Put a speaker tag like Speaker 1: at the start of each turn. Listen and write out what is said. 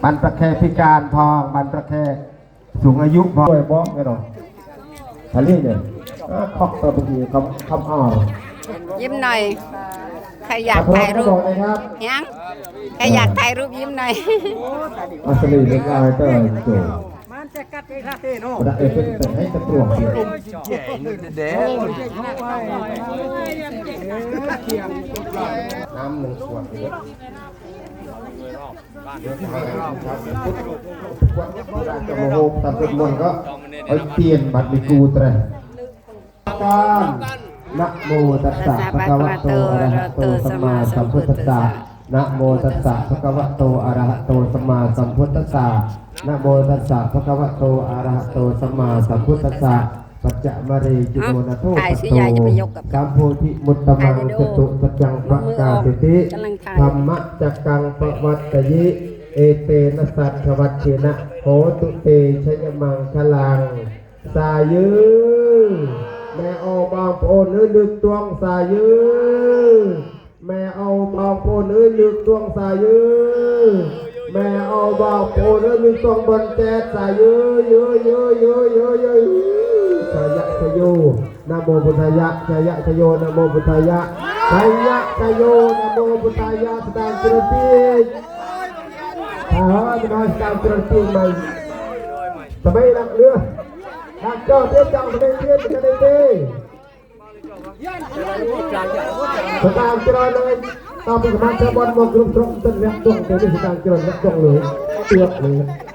Speaker 1: บันประแคพิการพองบันประแคสูงอายุพอด้วยบ้องไงหรอทะเลเนี่ยคอกตัวเมื่อกี้คำอ้อ
Speaker 2: ยิ้มหน่อยใครอยากถ่ายรูปยังใครอยากถ่ายรูปยิ้มหน่อย
Speaker 1: อัศรีเป็นอะไรเตอร์โจมันจะกัดไปค่ะเนาะได้เป็นให้ตะกั่วเด็น้ำหนึ่งขวดเลยจะมาโฮมตัดเป็นมนก็เอาเตียนบัตรมีกูเตะการนะโมตัสสะภะคะวะโตอะระหะโตสัมมาสัมพุทธัสสะนะโมตัสสะภะคะวะโตอะระหะโตสัมมาสัมพุทธัสสะนะโมตัสสะภะคะวะโตอะระหะโตสัมมาสัมพุทธัสสะปัจจมรีจิโนนะโทปัตโตสัมโพธิมุตตมังจตุสัจจังปะกาติติธรรมะจักกังปวัตตยิเอเตนะสัจวัตเถนะโหตุเตชยมังคลังสายืแม่เอาบางโอนลึกตวงสายืแม่เอาบางโอนลึกตวงสายืแม่เอาบางโอนลึกตวงบนแจสายืชยะชโยนะโมพุทธายะชยะชโยนะโมพุทธายะชยะชโยนะโมพุทธายะสตางจุลติมาสตางจุลติมันทำไมนักเรือนักเจ้าเตี้ยจังทำไมเตี้ยจะได้ดีสตางจุลเลยตอนเป็นสมาชิกบอลมากรุบกรอบต้นเลี้ยงต้นแต่ที่สตางจุลเลี้ยงต้นเลยเตี้ยเลย